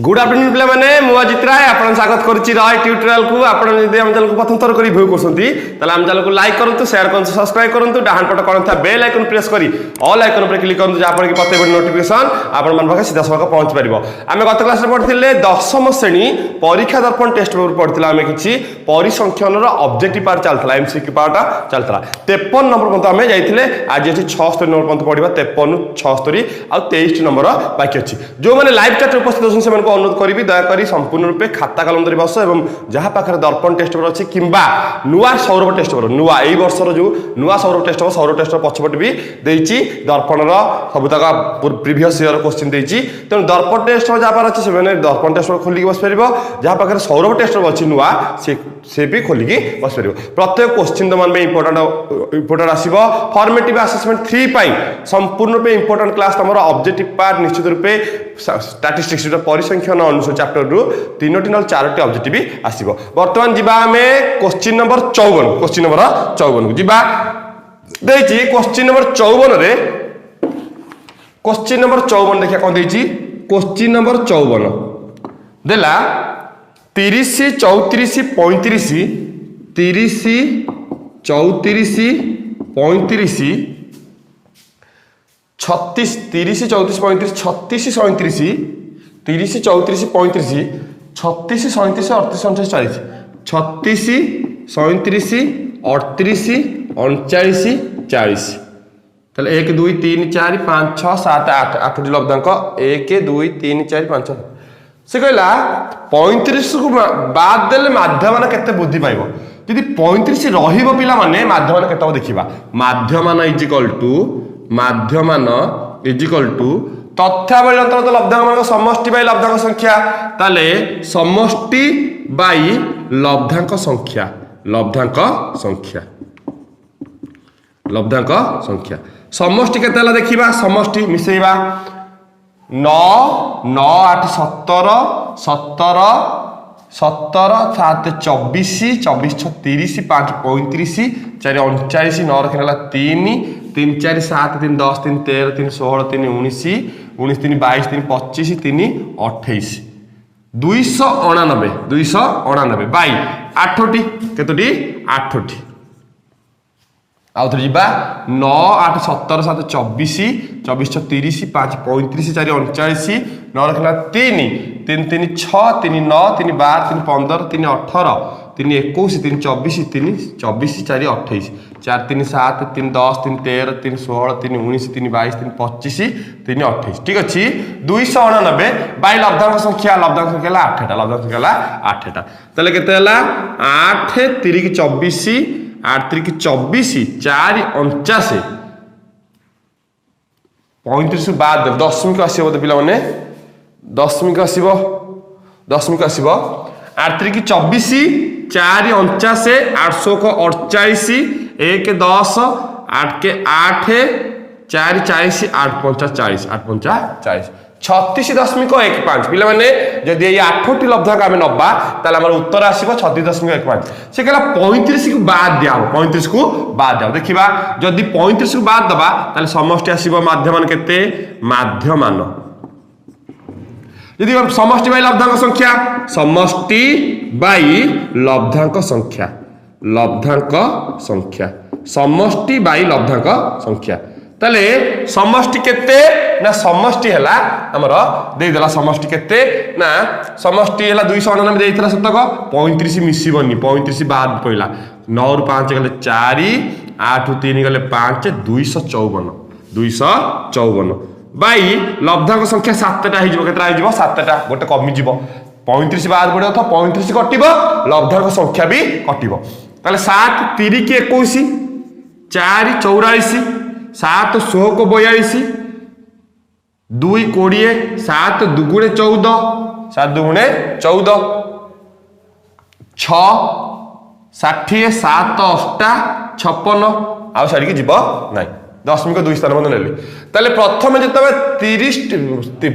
Good afternoon पे मैंने मुझे जितराय आपन स्वागत करछि रॉय ट्यूटोरियल को आपन यदि हम चैनल को प्रथम थर करी व्यू करसंती तले हम चैनल को लाइक करंतु शेयर करंतु सब्सक्राइब करंतु डाहन पट कोन था बेल आइकन प्रेस करी ऑल आइकन पर क्लिक करंतु जा पर कि प्रत्येक नोटिफिकेशन आपन मन पाखे सीधा सखा पहुंच परिबो। आमे गत क्लास रे पढथिले दशम श्रेणी परीक्षा दर्पण टेस्ट पेपर पढथिला आमे किछि परिसंख्यान रो ऑब्जेक्टिव पार्ट चलथला एमसीक्यू पार्ट चलथला 53 नंबर पंत आमे जाइथिले आज अछि 76 नंबर पंत पढिबा 53 76 आ 23 नंबर बाकी अछि जो माने लाइव चैट उपस्थित होसन से को अनुरोध करी दयाकोरी संपूर्ण रूपे खाता कलम धरी बस एवं जहाँ पाखे दर्पण टेस्ट पेपर अच्छी किंबा नुआ सौरभ टेस्ट पेपर नुआ यही वर्षर जो नुआ सौरभ टेस्ट पेपर पछपट भी देइछि दर्पण सबुतक प्रीवियस ईयर क्वेश्चन देइछि तेणु दर्पण टेस्ट जहाँ पर अच्छी से दर्पण टेस्ट पेपर खोलिक बस पार जहाँ पाखे सौरभ टेस्ट पेपर अच्छी नुआ से भी खोलिकी बस पार प्रत्येक क्वेश्चन तुम इंपोर्टेंट आसो फॉर्मेटिव असेसमेंट 3 पाई संपूर्ण रूपे इंपोर्टेंट क्लास तुम ऑब्जेक्टिव पार्ट निश्चित रूपे स्टैटिस्टिक्स परिसंख्यान अनुसार चैप्टर रु 3टी न 4टी ऑब्जेक्टिव आसीबो। वर्तमान जिबा हमें क्वेश्चन नंबर 54 को जिबा देछि क्वेश्चन नंबर 54 रे क्वेश्चन नंबर 54 देखिया कोन देछि क्वेश्चन नंबर 54 देला 30 34 35 30 34 35 36 30 34 35 36 37 30 34 35 36 37 38 39 40 36 37 38 40 ताले 1 2 3 4 5 6 7 8 8टी लब्धांक 1 2 3 4 5 6 से कहला 35 को बाद देले माध्यमान केते बुद्धि पाइबो यदि 35 रहिबो पिला माने माध्यमान केते देखिबा माध्यमान इज इक्वल टू तथ्यावली अंतर्गत लब्धांक मान समष्टि बाई लब्धांक संख्या ताले समष्टि बाई लब्धांक समष्टि केते देखिबा समष्टि मिसेइबा 9 9 8 17 17 17 7 24 24 6 30 5 35 4 39 9 रखला 3 3 4 7 3 10 3 13 3 16 3 19 19 3 22 3 25 3 28 289 बाई 8टी केतोटी 8टी आउ थरे जिबा 9 8 17 7 24 24 6 30 5 35 4 39 9 रखला 3 3 3 6 3 9 3 12 3 15 3 18 3 21 3 24 3 24 4 28 4 3 7 3 10 3 13 3 16 3 19 3 22 3 25 3 28 ठीक अछि 289 बाई लब्धांक संख्या ला 8टा तले केते हला 8 3 24 8 3 24 4 49 35 बाद दशमिक आसीबो पिला माने दशमिक आसीबो 8 3 24 4 49 800 को 48 1 10 8 के 8 4 40 8 45 36.15 पिला माने जदि ये 8टी लब्धांक आमे नबा ताले हमर उत्तर आसीबो 36.15 से कहला 35 को बाद दिया देखिबा जदि 35 को बाद दबा ताले समष्टि आसीबो माध्यमान केते माध्यमान यदि समष्टि बाई लब्धांक संख्या समष्टि बाई लब्धांक समष्टि बाई लब्धांक संख्या ताले समष्टि केते ना समष्टि हैला हमर देइ देला समष्टि केते ना समष्टि हैला 299 देइथला सतक 35 मिसिबनी 35 बाद पइला 9 रु 5 गले 4 8 रु 3 गले 5 254 बाई लब्धांक संख्या 7टा हिजबो केतरा हिजबो 7टा गोटे कमी जिवो 35 बाद पड़ो तो 35 कटिबो लब्धांक संख्या भी कटिबो ताले 7 3 के 21 4 84 7 16 को 42 2 20 7 दुगुणे 14 7 दुगुणे 14 6 60 7 8 56 आ सारी की जीव नाही 10.2 स्थान बंद नेली ताले प्रथम जतबे 30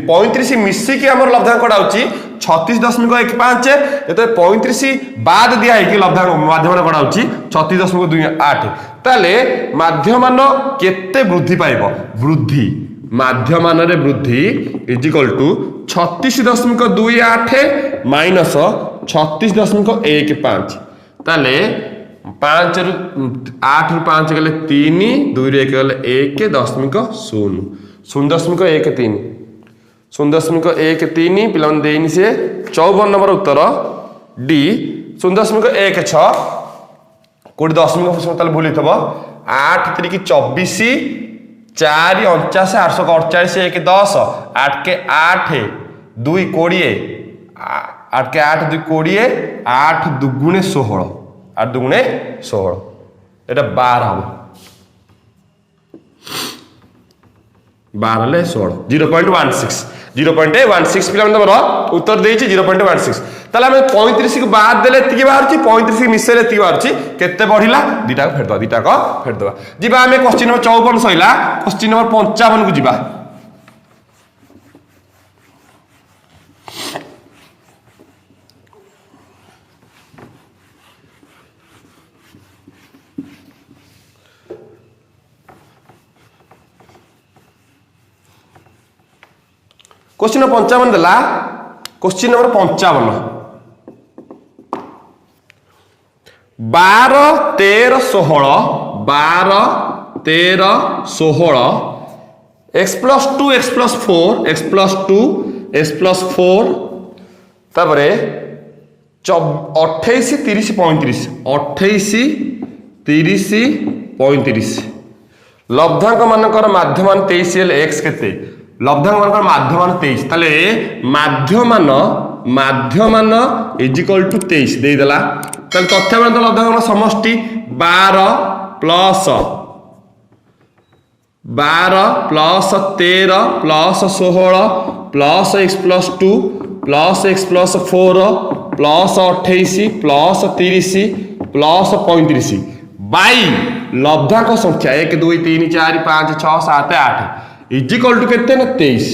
35 मिसी के हमर लब्धांक कडाउची 36.15 जतबे 35 बाद दिया है कि लब्धांक माध्यमान कडाउची 36.28 ताले माध्यमान केते वृद्धि पाइबो वृद्धि माध्यमान वृद्धि इज इक्वल टू 36.28 माइनस 36.15 ताले 5 रु 8 रु 5 गले 3 2 रु 1 गले 1 0.0 0.13 0.13 पिला देनी से 54 नंबर उत्तर डी 0.16 कोटी 10 भूल 8 3 24 4 49 848 1 10 8 के 8 2 20 8 के 8 2 20 8 दुगुणे 16 8 दुगुणे 16 এটা 12 हम 12 ले 16 0.16 0.16 पिला नंबर उत्तर देछि 0.16 ताले हम 35 को बाद देले एति बाहर छी 35 के मिसेले एति बाहर छी केते बढ़िला दीटा फेर दवा दीटा को फेर दवा जिबा हमें क्वेश्चन नंबर 54 सइला क्वेश्चन नंबर 55 को जिबा क्वेश्चन नंबर 55 देला question number 55 12 13 16 12 13 16 x plus 2 x plus 4 x plus 2 x plus 4 तापरे 28 30 35 28 30 35 लब्धांक मानकर माध्यमान 23 हेले x केते लब्धांक मानकर माध्यमान 23 ताले माध्यमान इज इक्वल टू 23 दे देला ताले तथ्य मान लब्धांक समष्टि 12 plus 13 plus 16 plus x plus 2 plus x plus 4 plus 28 plus 30 plus 35 by लब्धांक संख्या 1 2 3 4 5 6 7 8 इज इक्वल टू केते ना 23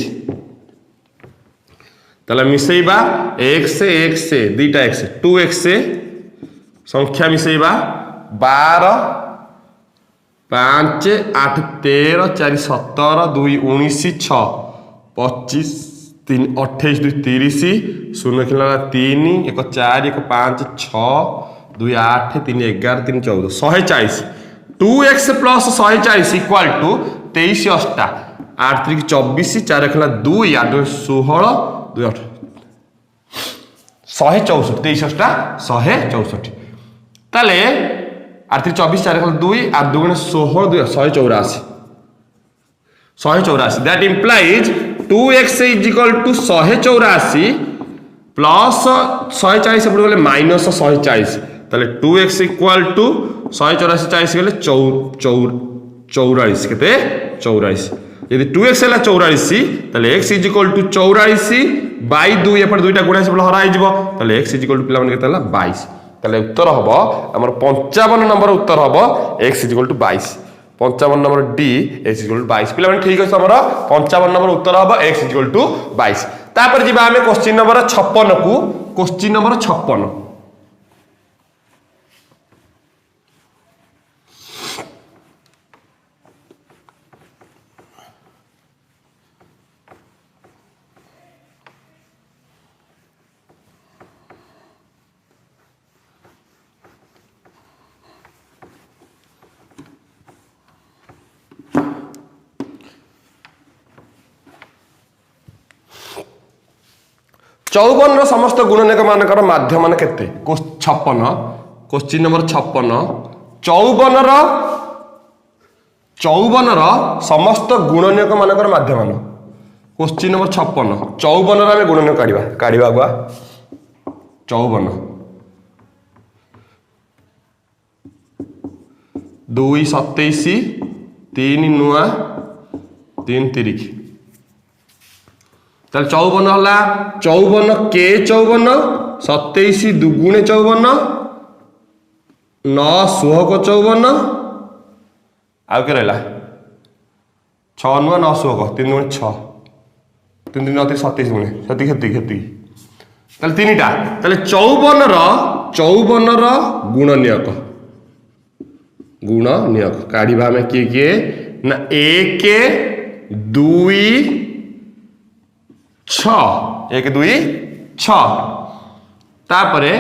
ताला मिसेइबा x से दीटा x 2x से संख्या मिसेइबा 12 5 8 13 4 17 2 19 6 25 3 28 2 30 0 खिला 3 1 4 1 5 6 2 8 3 11 3 14 140 2x प्लस 140 इक्वल टू 23 8 8 3 24 4 खिला 2 8 16 2 8 164 23 164 ताले 8 3 24 4 खिला 2 8 2 16 2 184 that implies 2x is equal to 184 plus 140 एपटे गले माइनस 140 ताले 2x इक्वल टू 184 40 गले 44 केते 44 यदि 2x है 44 ताले x is equal to 44 by 2 एपटे दुईटा गुणा से हराई जिवो ताले x इज इक्वल टू पिला माने केते 22 ताले उत्तर हबो हमर 55 नंबर उत्तर हबो x is equal to 22 55 number D x is equal to 22 पिला माने ठीक अछि हमर 55 नंबर उत्तर हबो x इज इक्वल टू 22 तापर जिबा हमें क्वेश्चन नंबर 56 को क्वेश्चन नंबर 56 54 समस्त गुणनक मानकर माध्यमान केते 56 क्वेश्चन नंबर 56 54 समस्त गुणनक मानकर माध्यमान क्वेश्चन नंबर 56 54 रे गुणनक काढिबा गुआ 54 2 27 3 नुआ 3 तिरिक ताल 54 हला 54 के 54 27 दुगुणे 54 9 16 को 54 आउ के रहला 6 नुआ 9 16 3 गुणे 6 3 3 9 27 गुणे सती खेती ताल तीनटा ताले 54 रो गुणनियक काढिबा में किए ना 1 2 6 1 2 6 तापरे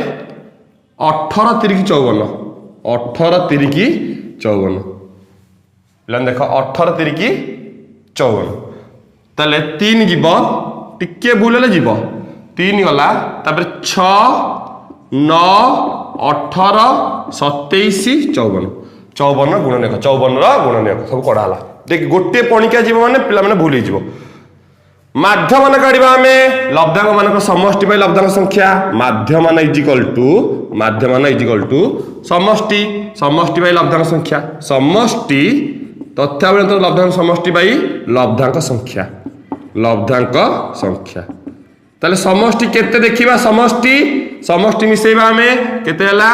18 3 54 18 3 54 पिलान देख 18 3 54 ताले 3 जीव टिके भूल हेले जीव 3 गला तापर 6 9 18 27 54 54 गुणनीयक 54 गुणनीयक सब कड़ा देख गोटे पणिका जीव माने पिला माने भूल हो माध्यम मान काढ़ा आम लब्धांक मान समष्टि लब्धांक संख्या माध्यम इजिकल टू समष्टि समष्टि लब्धांक संख्या समष्टि तथ्यावली लब्धांक समष्टि लब्धांक संख्या ताले समष्टि केते देखिबा समष्टि समष्टि मिसेबा आम केते हला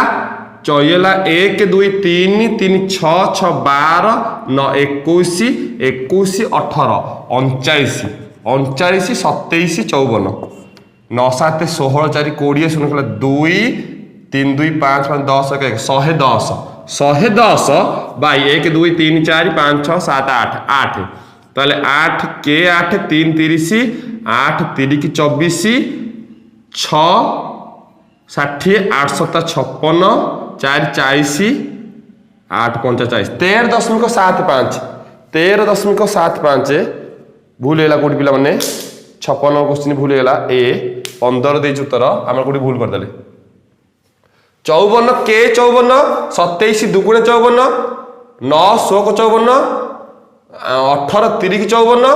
चौला 1 2 3 3 6 6 12 9 21 21 18 39 39 27 54 9 7 16 4 20 0 2 3 2 5 5 10 110 110 बाई 1 2 3 4 5 6 7 8 8 ताले 8 के 8 3 30 8 3 की 24 6 60 8 7 56 4 40 8 45 13.75 13.75 भूल है कौटी पिला मैंने 56 क्वेश्चन भूल है ए 15 दे उत्तर आम कौटी भूल करदे 54 के 54 27 दुगुणे 54 9 16 54 18 3 54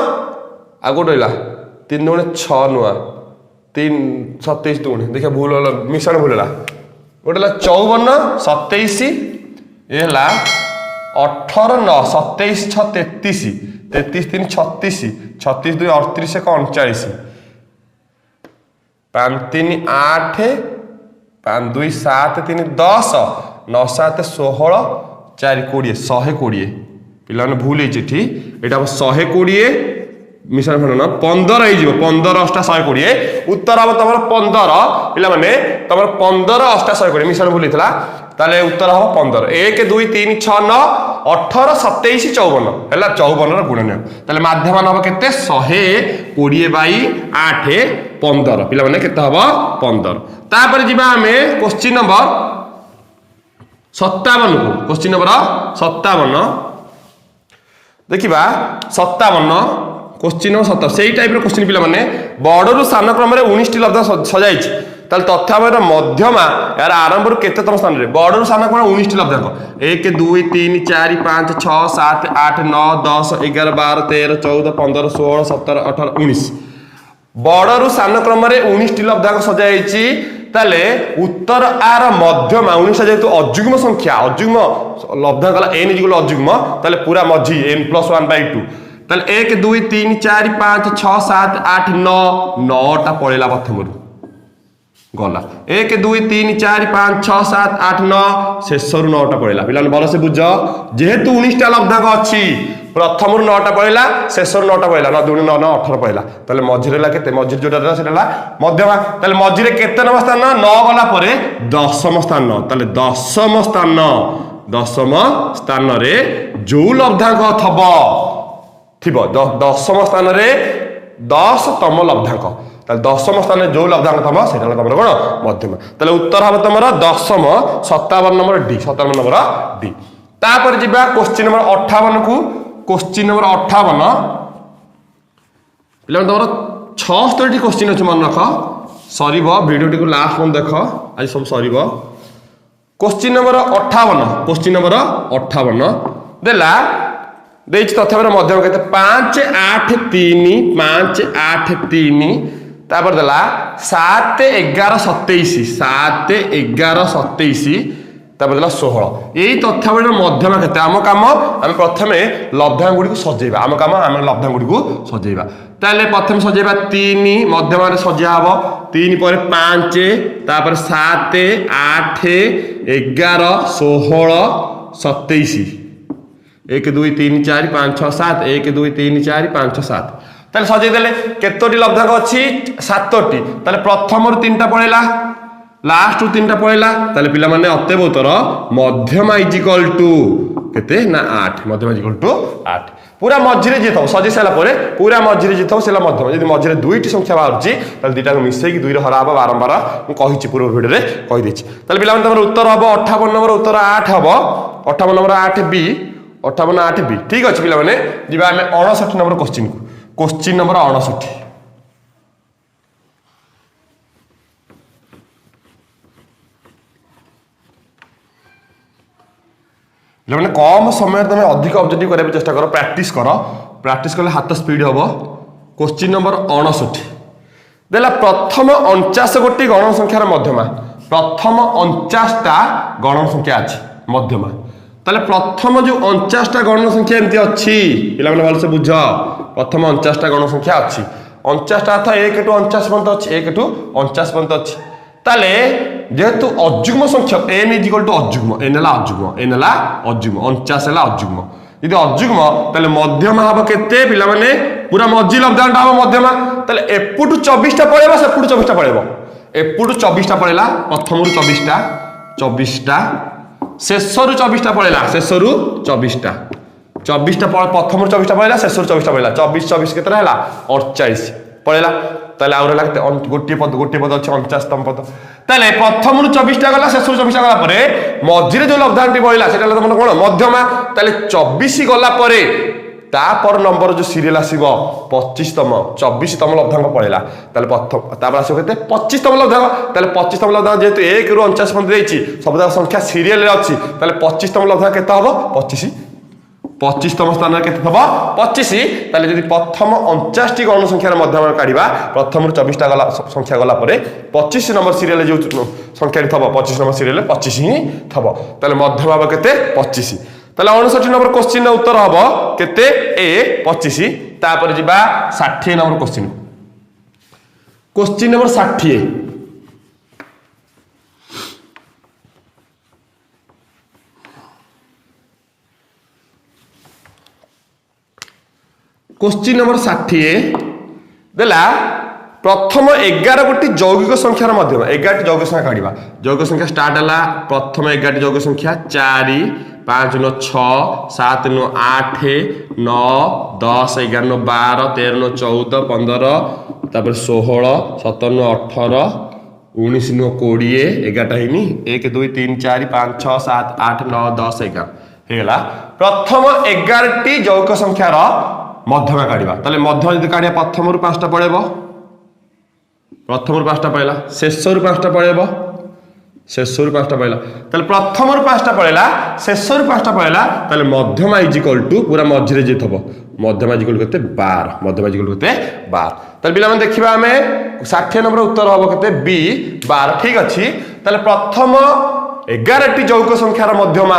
आ कौट रहा 3 दुगुणे 6 नुआ 3 27 दुगुणे देखिए भूल मिश्रण भूल है गोटे 54 27 ये 18 9 27 6 33 33 3 36 36 2 38 39 5 3 8 5 2 7 3 10 9 7 16 4 20 120 पिला भूल होती यहाँ 120 मिश्रण फलन 15 हो 15 अष्टा 120 उत्तर हम तुम 15 पिला माने तुम 15 अष्टा 120 मिश्रण भूल होता ताले उत्तर हम 15 1 2 3 6 9 18 27 54 है 54 गुणनीय ताले माध्यम हम केते 120 बाई 8 15 पिला माने केते हम 15 तापर जिबा हमें क्वेश्चन नंबर 57 को क्वेश्चन नंबर 57 देखिबा 57 क्वेश्चन नंबर 17 से टाइप क्वेश्चन पिला माने बड़रू सान क्रम 19 लब्ध सजाई तथ्यावली मध्यमा यार आरंभ केतम स्थान में बड़रू सान क्रम 19 लब्धांक 1 2 3 4 5 6 7 8 9 10 11 12 13 14 15 16 17 18 19 बड़रू सान क्रम 19 लब्धांक सजाई ताले उत्तर आर मध्यमा 19 जेहेतु अजुग्म संख्या अजुग्म लब्धांक एन इक्वल अजुग्म ताले पूरा मझी n+1/2 ताले 1 2 3 4 5 6 7 8 9 9टा पड़ेगा प्रथम गला 1 2 3 4 5 6 7 8 9 शेषर 9टा पड़ेगा पिला भल से बुझ जेहेतु 19टा लब्धांक अच्छी प्रथम 9टा पड़ेगा शेषर 9टा पड़ेगा 9 2 9 9 18 पड़ेगा ताले मझिरे केते मझिर जोटा से मध्यमा ताले मझिरे केते नंबर स्थान 9 गला परे दशम स्थान ताले दशम स्थान रे जो लब्धांक थबो थिबो दशम स्थान रे 10तम लब्धांक ताले दशम स्थान जो लब्धांक थबो सेटा तमर कोन मध्यमा ताले उत्तर हम तमर दशम 57 नंबर डी 57 नंबर डी तापर जिबा क्वेश्चन नंबर 58 को क्वेश्चन नंबर 58 पिला तमर 76 क्वेश्चन अछि मन रख सरीबो वीडियो को लास्ट मन देख आज सब सरीबो क्वेश्चन नंबर 58 देला देछि तथ्यावली मध्यम केते 5 8 3 5 8 3 तापर देला 7 11 27 7 11 27 तापर देला 16 यही तथ्यावली मध्यम केते आम काम आम प्रथमे लब्धांक गुडी को सजेबा आम काम आम लब्धांक गुडी को सजेबा ताले प्रथम सजेबा 3 मध्यम रे सजिया हबो 3 पर 5 तापर 7 8 11 16 27 1 2 3 4 5 6 7 1 2 3 4 5 6 7 ताले सजै देले केतोटी लब्धांक अछि 7टी ताले प्रथम रु 3टा पळेला लास्ट रु 3टा पळेला ताले पिला माने अत्यबोतर मध्यमा इक्वल टू केते ना 8 मध्यमा इक्वल टू 8 पूरा मझिरे जी थो सजी सारा पूरा मझिरे जी थो से मध्यम जब मझिरे दुईटी संख्या बाहर दुईटा मिसेक दुई हरा हम बारंबार मुझे पूर्व भिडियो कहीदे पे उत्तर हम 58 नंबर उत्तर 8 हम 58 नंबर 8 बी 58 8 बी ठीक अच्छे पे जी आम 59 नंबर क्वेश्चन को क्वेश्चन नंबर 59 मैंने कम समय तुम अधिक ऑब्जेक्टिव करने चेष्टा कर प्रैक्टिस कले हाथ स्पीड हम क्वेश्चन नंबर 59 देला प्रथम 49 गोटी गण संख्यार मध्यमा प्रथम 49टा गण संख्या अच्छी मध्यमा ताले प्रथम जो 49टा गण संख्या एमती अच्छी पिला माने भलसे बुझ प्रथम 49टा गण संख्या अच्छी 49टा अर्थ 1 टू 49 पर्यंत अच्छी 1 टू 49 पर्यंत अच्छी ताले जेहेतु अजुग्म संख्या n इक्वल टू अजुग्म n है अजुग्म 49 है अजुग्म यदि अजुग्म ताले मध्यमा हम केते पिला माने पूरा मझी लब्धांटा हम मध्यमा ताले एपुटू 24टा पळेबो सेपुटू 24टा पळेबो एपुटू 24टा पळेला प्रथमरु 24टा शेषरु 24टा पळेला शेषरु 24टा प्रथमरु 24टा पळेला शेषरु 24टा पळेला 24 केतरा हैला 48 पळेला ताले आउर लागते गोटे पद अच्छे 49तम पद ताले प्रथम 24टा गला शेष 24टा गला परे मझिरे जो लब्धांटी बळिला सेटा तुम कोन मध्यमा ताले 24 गला परे तापर नंबर जो सीरियल आसीबो 25तम 24तम लब्धांक पळिला ताले प्रथम तापर आसो केते 25तम लब्धांक ताले 25तम लब्धांक जेतु 1 रु 49 पर्यंत देछि सबदा संख्या सीरियल रे अछि ताले 25तम लब्धांक केते हबो 25तम स्थान के 25 ताले यदि प्रथम 49 टी गण संख्यार मध्यमा काढिबा प्रथम 24टा गला संख्या गला परे 25 नंबर सीरियल जो संख्या थबो 25 नंबर सीरियल 25 ही थबो ताले मध्यमा हबो केते 25 ताले 59 नंबर क्वेश्चन उत्तर हबो केते ए 25 तापर जिबा 60 number question number 60 question number 60 देला प्रथम 11 गोटी यौगिक संख्यार मध्यमा 11 टी यौगिक संख्या काढिबा यौगिक संख्या स्टार्ट हला प्रथम 11 टी यौगिक संख्या 4 5 9 6 7 9 8 9 10 11 12 13 14 15 तापर 16 17 18 19 20 11टा हिनी 1 2 3 4 5 6 7 8 9 10 11 हेला प्रथम 11 टी यौगिक संख्यार मध्यमा काढिबा ताले मध्यमा यदि काढिया प्रथम रु 5टा पळेबो प्रथम रु 5टा पळेला शेष रु 5टा पळेबो शेष रु 5टा पळेला ताले प्रथम रु 5टा पळेला शेष रु 5टा पळेला ताले मध्यमा इज इक्वल टू पूरा मझिरे जे थबो मध्यमा इज इक्वल केते 12 मध्यमा इज इक्वल केते 12 ताले पिला माने देखिबा हमें 60 नंबर उत्तर हबो केते बी 12 ठीक अछि ताले प्रथम 11 टी यौगिक संख्यार मध्यमा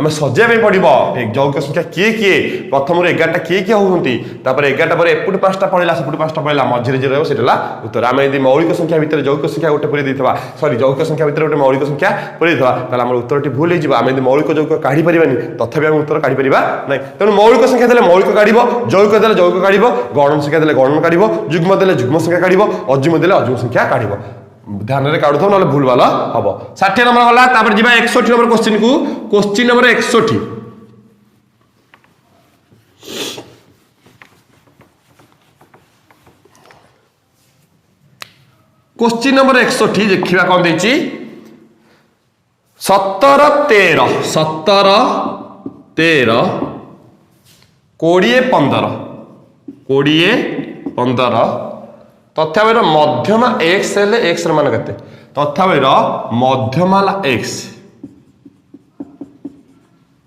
आम सजाइबा पड़ो यौगिक संख्या किए किए प्रथम 11टा किए होती 11टा पर एपटे 5टा पड़ेगा सेपटे 5टा पड़ेगा मझे जो रहा उत्तर आम यदि मौलिक संख्या भितर यौगिक संख्या गोटे पूरी देता सरी यौगिक संख्या भितर गोटे मौलिक संख्या पूरी देता आम उत्तर भूल हो आम यदि मौलिक यौगिक काढ़ी पारानी तथापि आम उत्तर काढ़ी पारा ना तेणु मौलिक संख्या देले मौलिक काढ़ यौगिक देले यौगिक काढ़ गण संख्या देले गणन काढ़ युग्म देले युग्म संख्या काढ़ अजुग्म देले अजुग्म संख्या काढ़ ध्यान में काढ़ ना भूल भाल हम 60 नंबर गला 61 नंबर क्वेश्चन को क्वेश्चन नंबर 61 क्वेश्चन नंबर 61 देखिबा कौन देछि 17 13 17 13 20 15 20 15 तथ्यावैर मध्यमा x हेले x मान केते तथ्यावैर मध्यमाला x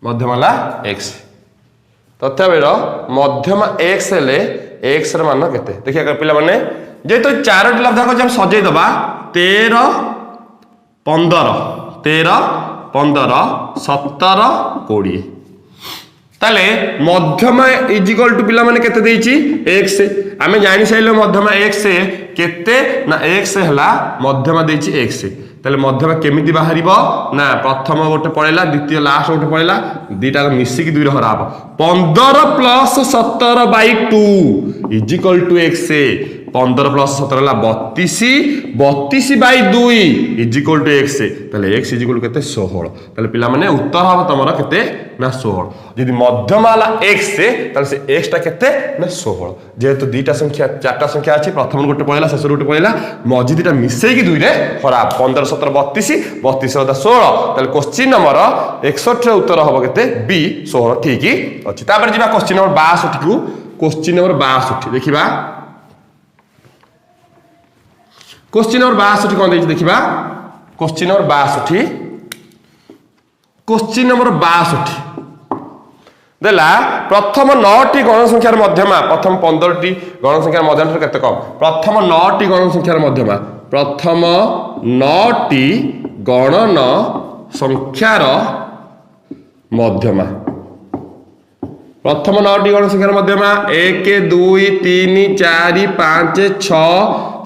मध्यमाला x तथ्यावैर मध्यमा x हेले x मान केते देखिया पिला माने जेतो चारोटी लब्धांक जे हम सजै दबा 13 15 13 15 17 20 ताले मध्यमा इज इक्वल टू पिला माने केते देछि x आमे जानि साइलो मध्यमा x केते ना x हला मध्यमा देछि x ताले मध्यमा केमिति बाहरिबो ना प्रथम गोटे पळेला द्वितीय लास्ट गोटे पळेला दुईटा मिसी की दुई रे हराबो 15 + 17/2 is equal to x 15 plus 17 है 32 32 by 2 is equal to x ताले x इज इक्वल केते 16 ताले पिला माने उत्तर हम तमरा केते ना 16 यदि मध्यमा वाला x ताले से x टा केते ना 16 जेहेतु दुईटा संख्या चारटा संख्या अछि प्रथम गोटे पळेला शेष गोटे पळेला मझी दुईटा मिसई की 2 रे खराब 15 17 32 32 16 ताले क्वेश्चन नंबर 61 रे उत्तर हबो केते b 16 ठीक अछि तापर जिबा क्वेश्चन नंबर 62 को क्वेश्चन नंबर 62 देखिबा क्वेश्चन नंबर 62 कौन देखिए देखिबा क्वेश्चन नंबर 62 क्वेश्चन नंबर 62 देला प्रथम 9 टी गण संख्यार मध्यमा प्रथम 15 टी गण संख्यार मध्यमा केते कम प्रथम 9 टी गण संख्यार मध्यमा प्रथम 9 टी गणन संख्यार मध्यमा प्रथम 9 टी गण संख्यार मध्यमा 1 2 3 4 5 6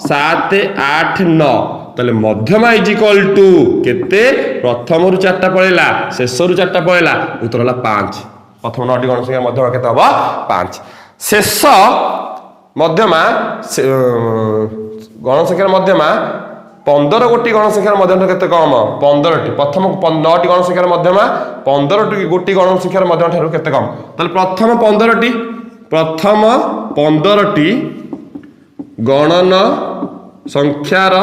7 8 9 ताले मध्यमा इज इक्वल टू केते प्रथम रु चारटा पळेला शेष रु चारटा पळेला उत्तर होला 5 प्रथम 9 टी गण संख्या मध्यमा केते हबो 5 शेष मध्यमा गण संख्यार मध्यमा 15 गोटी गण संख्यार मध्यमा केते कम 15 टी प्रथम 9 टी गण संख्यार मध्यमा 15 टी गोटी गण संख्यार मध्यमा ठारू केते कम ताले प्रथम 15 टी गणन संख्यार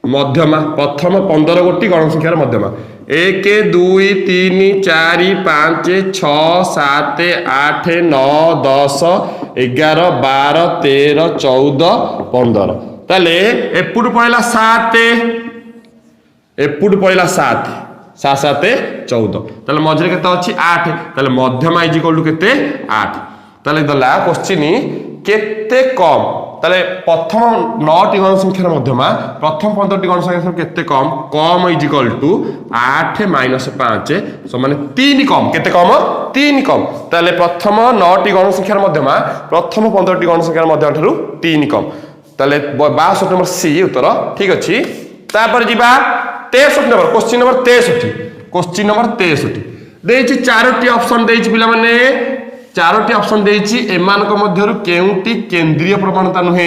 मध्यमा प्रथम 15 गोटी गण संख्यार मध्यमा 1 2 3 4 5 6 7 8 9 10 11 12 13 14 15 ताले एपुट पळेला 7 एपुट पळेला 7 7 7 14 ताले मझरे केते अछि 8 ताले मध्यमा इज इक्वल टू केते 8 ताले दला क्वेश्चन केते कम ताले प्रथम 9 टी गण संख्यार मध्यमा प्रथम 15 टी गण संख्या केते come is equal to 8 minus 5 समान 3 कम केते कम 3 कम ताले प्रथम 9 टी गण संख्यार मध्यमा प्रथम 15 टी गण संख्यार मध्यमा ठारू 3 कम ताले 62 नंबर सी उत्तर ठीक अछि तापर जिबा 63 नंबर क्वेश्चन नंबर 63 देछि चारोटी ऑप्शन देछि पिला माने चारोटी ऑप्शन देछि एमानक मध्यरु केउटी केंद्रीय प्रवणता नुहे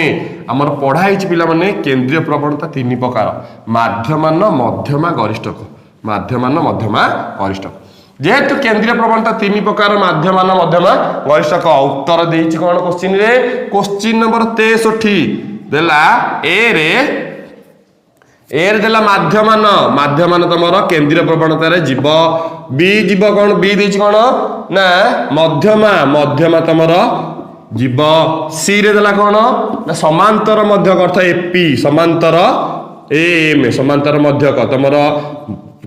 हमर पढाइछि पिला माने केंद्रीय प्रवणता तीन प्रकार माध्यमान मध्यमा गरिष्ठक माध्यमान मध्यमा गरिष्ठक जेहेतु केंद्रीय प्रवणता तीन प्रकार माध्यमान मध्यमा गरिष्ठक उत्तर देछि कोन क्वेश्चन रे क्वेश्चन नंबर 63 देला ए रे देला माध्यमान तमर केंद्रीय प्रवणता रे जीव बी जीव कोन बी देछि कोन ना मध्यमा तमर जीव सी रे देला कोन ना समांतर मध्यक अर्थ एपी समांतर एम समांतर मध्यक तमर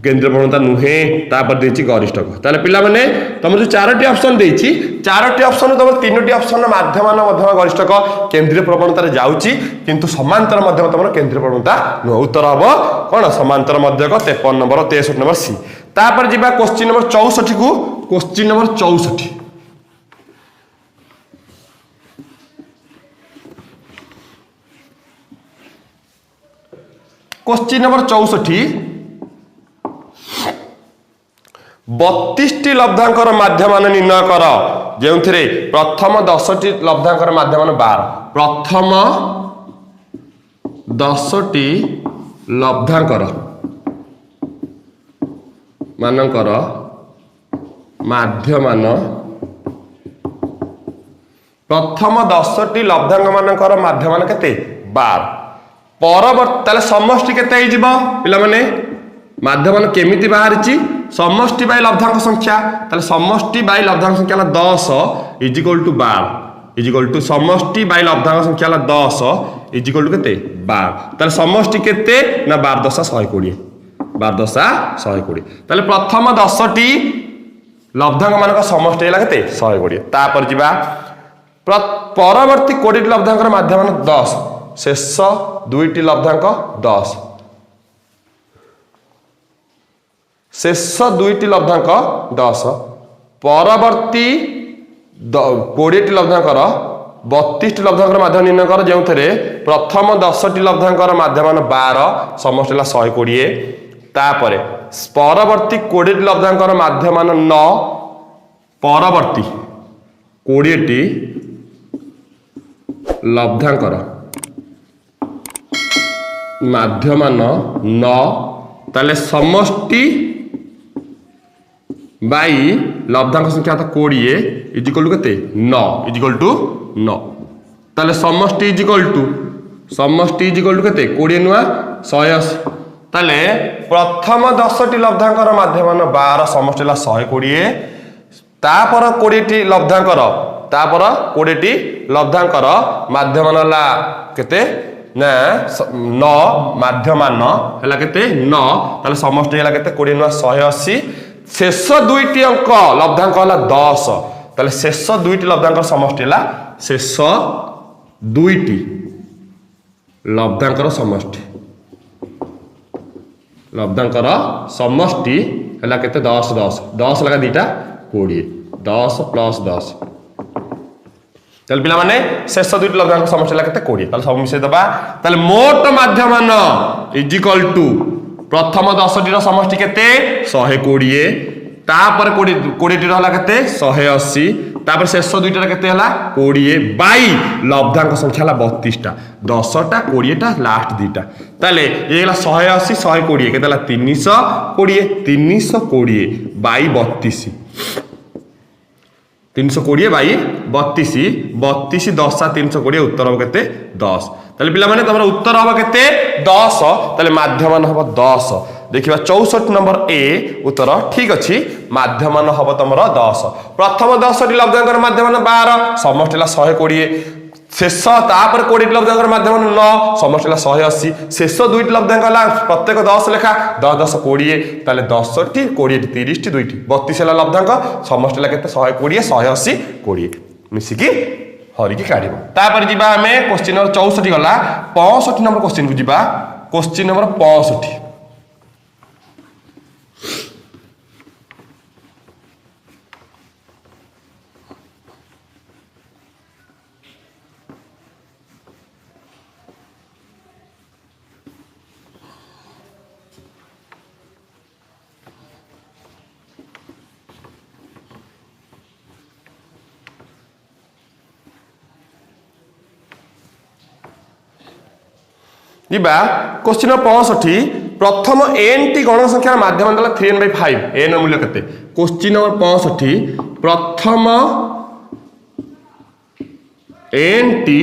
केंद्रीय प्रवणता नुहे तापर देछि गरिष्ठक ताले पिला माने तम जो चारोटी ऑप्शन देछि चारोटी ऑप्शन तम तीनोटी ऑप्शन माध्यमान मध्यमा गरिष्ठक केंद्रीय प्रवणता रे जाउछि किंतु समांतर मध्यम तमर केंद्रीय प्रवणता नु उत्तर हबो कोन समांतर मध्यक 53 नंबर 63 नंबर सी तापर जिबा क्वेश्चन नंबर 64 को क्वेश्चन नंबर 64 क्वेश्चन नंबर 64 32 टी लब्धांकर माध्यमान निर्णय कर जेउथिरे प्रथम 10 टी लब्धांकर माध्यमान 12 प्रथम 10 टी लब्धांकर मानकर माध्यमान प्रथम 10 टी लब्धांक मानकर माध्यमान केते 12 परवर्ती ताले समष्टि केते आइ जिवो पिला माने माध्यमान केमिति बाहरिची समष्टि बाय लब्धांक संख्या ताले समष्टि बाय लब्धांक संख्या 10 is equal to 12 is equal to समष्टि बाय लब्धांक संख्या 10 इज इक्वल टू केते 12 ताले समष्टि केते ना 12 10 120 12 10 120 ताले प्रथम 10 टी लब्धांक मानक समष्टि हैला केते 120 तापर जिबा परवर्ती 20 टी लब्धांकर माध्यमान 10 शेष 2 टी लब्धांक 10 शेष 2 टी लब्धांक 10 परवर्ती 20 टी लब्धांकर 32 टी लब्धांकर माध्यम निर्णय कर जेउथरे प्रथम 10 टी लब्धांकर माध्यमान 12 समष्टि ला 120 तापरे परवर्ती 20 टी लब्धांकर माध्यमान 9 परवर्ती 20 टी लब्धांकर माध्यमान 9 ताले समष्टि बाई लब्धांक संख्या था 20 इजिकल टू केते 9 इजिकल टू 9 ताले समष्टि इजिकल टू केते 20 नुआ 180 ताले प्रथम 10टी लब्धांकर माध्यमान 12 समष्टि ला 120 तापर 20टी लब्धांकर तापर 20टी लब्धांकर माध्यमान ला केते ना 9 माध्यमान हला केते 9 ताले समष्टि हला केते 20 नुआ 180 शेष दुईटी अंक लब्धांक हला 10 ताले शेष दुईटी लब्धांकर समष्टि हला शेष दुईटी लब्धांकर समष्टि हला केते 10 लगा दीटा 20 10 प्लस 10 ताले पिला माने शेष दुईटी लब्धांक समष्टि हला केते 20 ताले सब मिसे दबा ताले मोट माध्यमान इजिकल टू प्रथम 10टी समष्टि केते 120 तापर 20टी रहला केते 180 तापर शेष दुईटा केते हला 20 बाई लब्धांक संख्या हला 32टा 10टा 20टा लास्ट दीटा ताले ये हला 180 120 केते हला 320 बाई 32 320 बाई 32 10 320 उत्तर हम केते 10 ताले पिला माने तमरा उत्तर हम केते 10 ताले माध्यमान हम 10 देखिबा 64 नंबर ए उत्तर ठीक अछि माध्यमान हम तमरा 10 प्रथम 10टी लब्धांकर माध्यमान 12 समष्टिला 120 शेष तापर 20टी लब्धांकर माध्यमान 9 समष्टिला 180 शेष दुईटी लब्धांक हला प्रत्येक 10 लेखा 10 10 20 ताले 10टी 20 30टी दुईटी 32 हला लब्धांक समष्टिला केते 120 180 20 मिसिकी हरिकी काढिबो तापर जिबा हमें क्वेश्चन नंबर 64 गला 65 नंबर क्वेश्चन को जिबा क्वेश्चन नंबर 65 जिबा क्वेश्चन नंबर 65 प्रथम n टी गण संख्या माध्यम दला 3n/5 n मूल्य केते क्वेश्चन नंबर 65 प्रथम n टी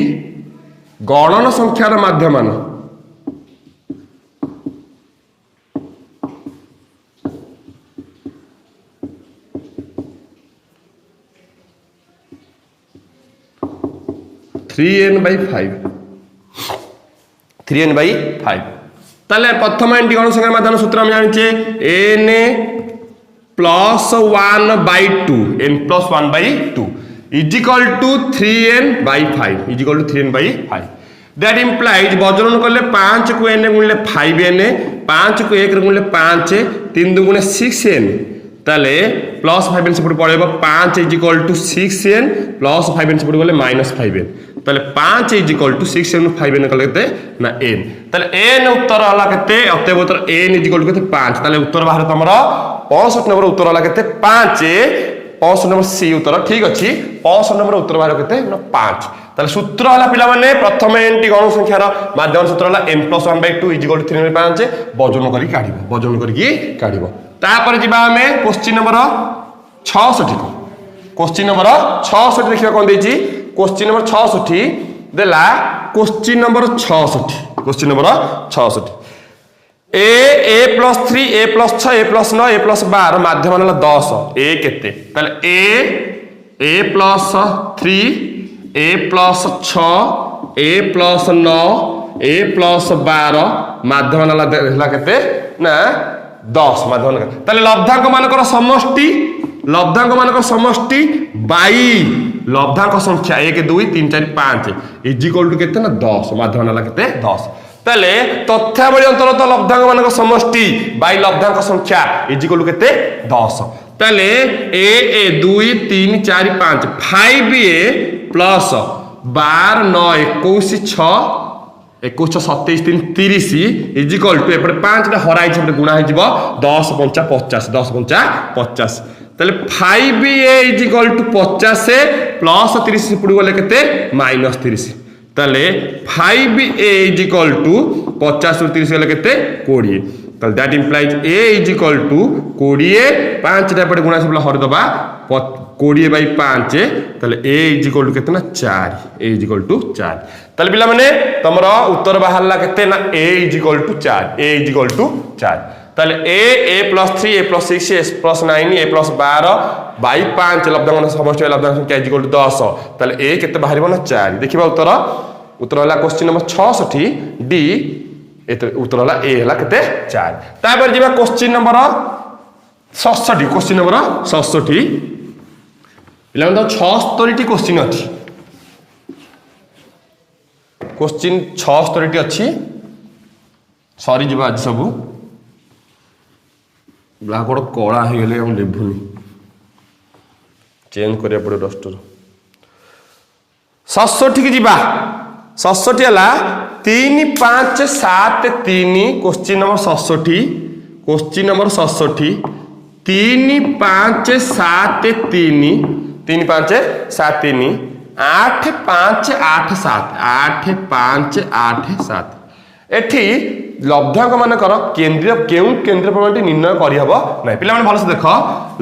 गणन संख्यार माध्यमान थ्री n/5 ताले प्रथम एंटी गण संख्या माध्यम सूत्र हम जानिचे n + 1/2 n + 1/2 is equal to 3n/5 that implies वजन कले 5 को n गुणले 5n 5 को 1 गुणले 5 3 2 गुणे 6n ताले प्लस 5n से पड़ेबो 5 is equal to 6n plus 5n से पड़े -5n ताले 5 इजिकल टू 6n 5n कले केते ना n ताले n उत्तर हला केते अतएव उत्तर n इजिकल टू केते 5 ताले उत्तर बाहर तमरो 65 नंबर उत्तर हला केते 5 65 नंबर सी उत्तर ठीक अछि 65 नंबर उत्तर बाहर केते 5 ताले सूत्र हला पिला माने प्रथम n टी गण संख्यार माध्यम सूत्र हला n + 1/2 इजिकल टू 3/5 वजन करी काढिबो तापर जिबा हमें क्वेश्चन नंबर 66 को क्वेश्चन नंबर 66 देखिबा कोन देछि क्वेश्चन नंबर 66 देला question number 66 a + 3 a + 6 a + 9 a + 12 माध्यम हला 10 a केते ताले a + 3 a + 6 a + 9 a + 12 माध्यम हला केते ना 10 माध्यम ताले लब्धांक मानकर समष्टि बाई लब्धांक संख्या 1 2 3 4 5 इजिकल टू केते ना 10 माध्यम हला केते 10 ताले तथ्यावली अंतर्गत लब्धांक मानकर समष्टि बाई लब्धांक संख्या इजिकल टू केते 10 ताले a 2 3 4 5 5a plus 12 9 21 6 21 27 3 30 is equal to एपटे 5 टा हराई छपटे गुणा हो जिवो 10 5 50 10 5 50 ताले 5a इजिकल टू 50 प्लस 30 पुडी गले केते -30 ताले 5a इज इक्वल टू 50 रु 30 गले केते 20 ताले that implies a is equal to 20 5 टा पड़े गुणा सब हर दबा 20/5 ताले a इज इक्वल टू केतना 4 a इज इक्वल टू 4 ताले पिला माने तमरो उत्तर बाहरला केते ना a is equal to 4 a is equal to 4 ताले a + 3 a + 6 a + 9 a + 12/5 लब्धांश समष्टि लब्धांश संख्या इज इक्वल टू 10 ताले a केते बाहरिबो ना 4 देखिबा उत्तर हला क्वेश्चन नंबर 66 डी एत उत्तर हला ए हला केते 4 तापर जिबा क्वेश्चन नंबर 67 क्वेश्चन नंबर 67 पिला तो 76 टी क्वेश्चन अछि क्वेश्चन 76 टी अछि सॉरी जिबा आज सब ब्लैक बोर्ड कोला हे गेले हम लेबुनी चेंज करिया पड़े डस्टर 67 की जिबा 67 हला 3 5 7 3 क्वेश्चन नंबर 67 क्वेश्चन नंबर 67 3 5 7 3 3 5 7 3 8 5 8 7 8 5 8 7 एठी लब्धांक मान कर केंद्रीय केउ केंद्रीय प्रमाणटी निर्णय करि हबो नै पिला माने भलसे देख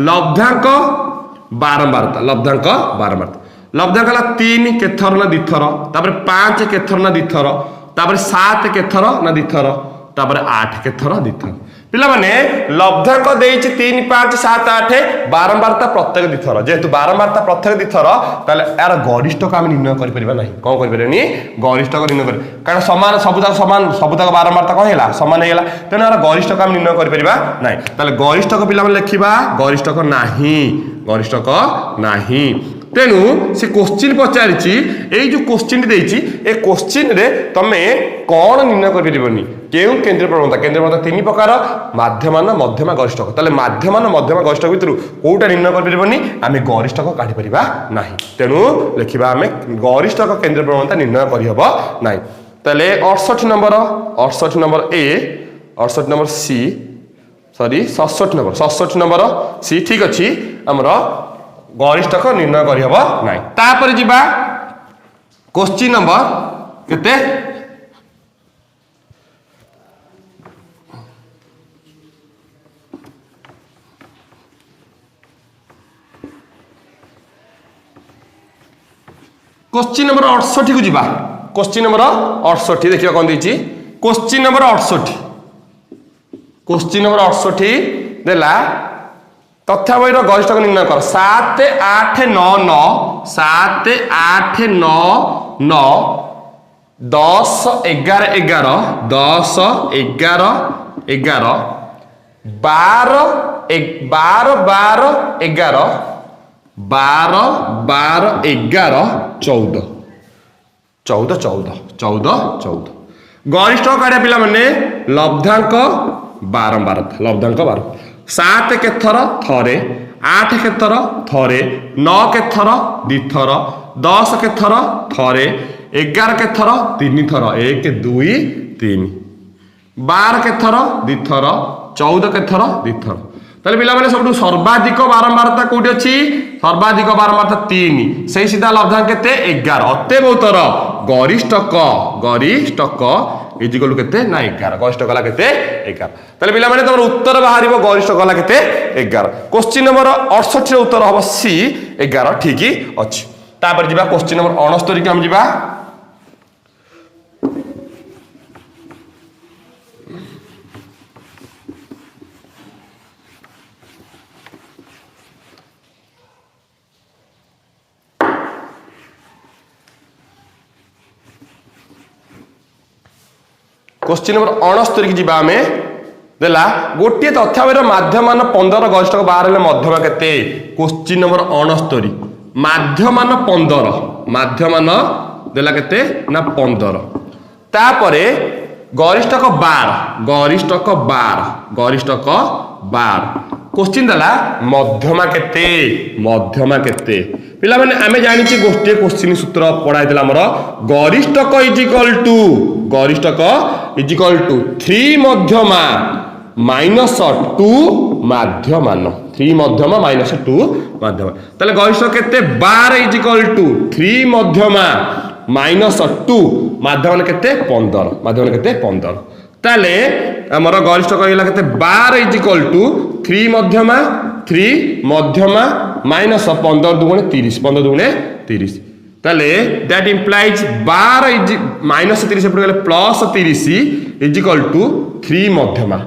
लब्धांक बारंबारता लब्धांक बारंबारता लब्धांक हला 3 केथर ना दिथर तापर 5 केथर ना दिथर तापर 7 केथर ना दिथर तापर 8 केथर दिथर पिला माने लब्धांक देइछि 3 5 7 8 बारंबारता प्रत्येक दिथर जेतु बारंबारता प्रत्येक दिथर ताले यार गरिष्ठक हम निर्णय करि परिबा नाही कोन करि परिबानी गरिष्ठक निर्णय करि कारण समान सबुतक बारंबारता कोन हैला समान हैला तेन यार गरिष्ठक हम निर्णय करि परिबा नाही ताले गरिष्ठक पिला माने लेखिबा गरिष्ठक नाही तेनु से क्वेश्चन पचारिछि एई जो क्वेश्चन देइछि ए क्वेश्चन रे तमे कोन निर्णय करि परिबनी केउ केंद्रीय प्रवणता 3 प्रकार माध्यमान मध्यमा गरिष्ठक ताले माध्यमान मध्यमा गरिष्ठक भितरु कोउटा निर्णय करि परिबनी आमे गरिष्ठक काढि परिबा नाही तेनु लेखिबा आमे गरिष्ठक केंद्रीय प्रवणता निर्णय करि हबो नाही ताले 68 number A 68 number C sorry 67 number C ठीक अछि हमरा गरिष्ठक निर्णय करि हबो नाही तापर जिबा क्वेश्चन नंबर केते क्वेश्चन नंबर 68 को जिबा क्वेश्चन नंबर 68 देखियो कोन दैछि क्वेश्चन नंबर 68 देला तथ्य बहिर गरिष्ठक निर्णय कर 7 8 9 9 7 8 9 9 10 11 11 10 11 11 12 12 11 12 12 11 14 गरिष्ठ काढ़िया पिला माने लब्धांक बारंबारता लब्धांक 7 के थर थरे 8 के थर थरे 9 के थर दिथर 10 के थर थरे 11 के थर 3 थर 1 2 3 12 के थर दिथर 14 के थर दिथर ताले पिला माने सबटु सर्वाधिक बारंबारता कोठी अछि सर्वाधिक बारंबारता 3 सेही सीधा लब्धांक केते 11 अतएव उत्तर गरिष्ठक इजिकल केते ना 11 गरिष्ठक ला केते 11 ताले पिला माने तमर उत्तर बाहरिबो गरिष्ठक ला केते 11 क्वेश्चन नंबर 68 रे उत्तर हबो सी 11 ठीक अछि तापर जिबा क्वेश्चन नंबर 69 के हम जिबा क्वेश्चन नंबर 69 की जीवा आमे देला गोटे तथ्यावयर माध्यमान 15 गरिष्ठक 12 ले मध्यमा केते क्वेश्चन नंबर 69 माध्यमान 15 माध्यमान देला केते ना 15 तापरे गरिष्ठक 12 क्वेश्चन देला मध्यमा केते पिला माने आमे जानि छी गोटे क्वेश्चन सूत्र पढाइ देला हमर गरिष्ठक इजिकल टू 3 मध्यमा माइनस 2 माध्यमान 3 मध्यमा माइनस 2 माध्यमा तले गरिष्ठक केते 12 इजिकल टू 3 मध्यमा -2 माध्यम केते 15 माध्यम केते 15 ताले हमर गरिष्ठ कहला केते 12 = 3 मध्यमा 3 मध्यमा माइनस 15 दुगुणे 30 15 दुगुणे 30 ताले दैट इंप्लाइज 12 माइनस 30 एपट गले प्लस 30 = 3 मध्यमा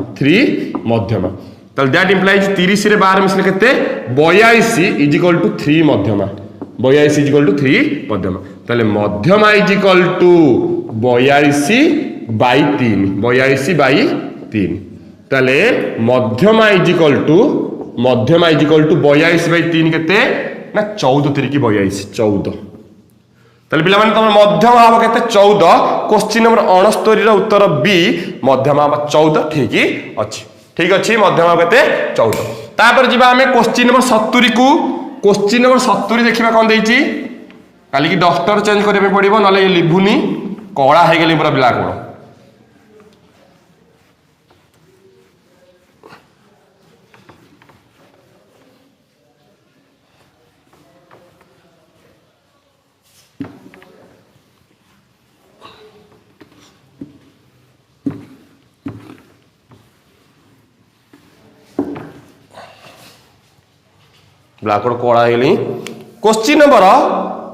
ताले दैट इंप्लाइज 30 रे 12 मिसले केते 82 = 3 मध्यमा 82 = 3 मध्यमा ताले मध्यमा = 82/3 ताले मध्यमा = 82/3 केते ना 14 3 की 82 14 ताले पिला माने तमर मध्यमा हम केते 14 क्वेश्चन नंबर 69 रो उत्तर बी मध्यमा 14 ठीक अछि मध्यमा केते 14 तापर जिबा हमें क्वेश्चन नंबर 70 को क्वेश्चन नंबर 70 देखिबा कोन देइची काली की डॉक्टर चेंज करबे पड़िबो नले लिभुनी कळा हे गेली पूरा ब्लैक बोर्ड ब्लैक बोर्ड कळा हे गेली क्वेश्चन नंबर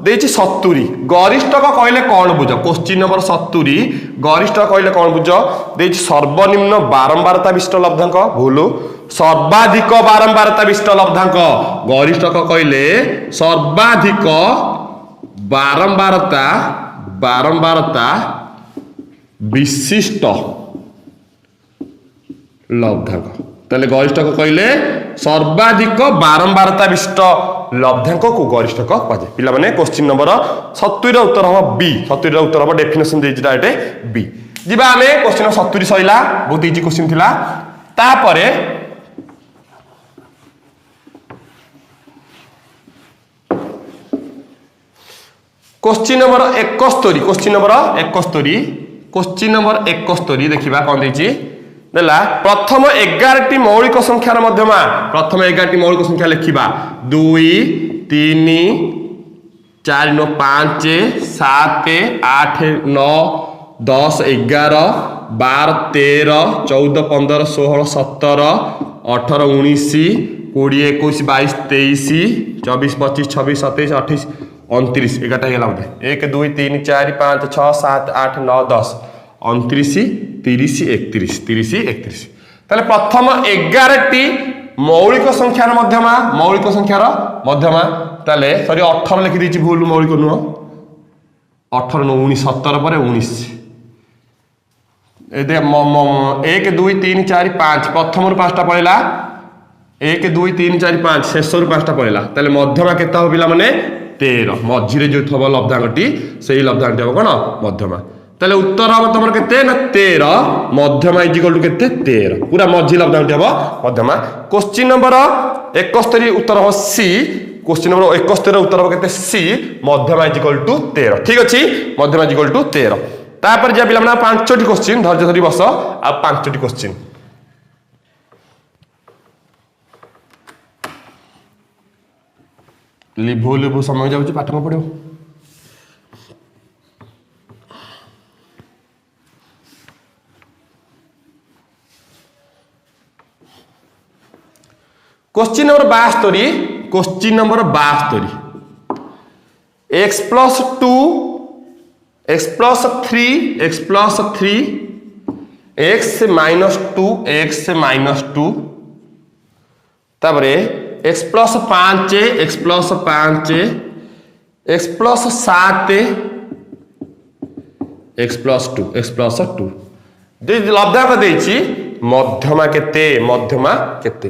देछि 70 गरिष्ठक कहले कोन बुझ क्वेश्चन नंबर 70 गरिष्ठ कहले कोन बुझ देछि सर्वनिम्न बारंबारता विशिष्ट लब्धांक भूल सर्वाधिक बारंबारता विशिष्ट लब्धांक गरिष्ठक कहले सर्वाधिक बारंबारता विशिष्ट लब्धांक ताले गरिष्ठक कहले सर्वाधिक बारंबारता विशिष्ट लब्धांक को गरिष्ठक पाजे पिला माने क्वेश्चन नंबर 70 रो उत्तर हम बी 70 रो उत्तर हम डेफिनेशन देछि डाटे बी जिबा हमें क्वेश्चन 70 सइला बहुत इजी क्वेश्चन थिला तापरे क्वेश्चन नंबर 71 देखिबा कोन देछि देला प्रथम 11 टी मौलिक संख्यार मध्यमा प्रथम 11 टी मौलिक संख्या लिखिबा 2 3 4 9 5 7 8 9 10 11 12 13 14 15 16 17 18 19 20 21 22 23 24 25 26 27 28 29 एगाटा हेला बोधे 1 2 3 4 5 6 7 8 9 10 29 30 31 ताले प्रथम 11 टी मौलिक संख्यार मध्यमा ताले सॉरी 18 लिखि दिछि भूल मौलिक नुह 18 19 17 पर 19 एदे 1 2 3 4 5 प्रथम रु 5टा पळेला 1 2 3 4 5 शेष रु 5टा पळेला ताले मध्यमा केता हो पिला माने 13 मझिरे जो थबो लब्धांगटी सेही लब्धांगटी हो कोन मध्यमा ताले उत्तर हम तमर केते ना 13 मध्यमा = केते 13 पूरा मझी लब्धांगटी हो मध्यमा क्वेश्चन नंबर 71 उत्तर हो सी क्वेश्चन नंबर 71 उत्तर हो केते सी मध्यमा = 13 ठीक अछि मध्यमा = 13 तापर जे पिला माने 5टी क्वेश्चन धैर्य धरि बस आ 5टी क्वेश्चन लिभो समय जाउची पाठ न पड़ियो question number 72 x + 2 x + 3 x + 3 x - 2 x - 2 तापरे x + 5 x + 5 x + 7 x + 2 x + 2 जे लब्धांक देछि मध्यमा केते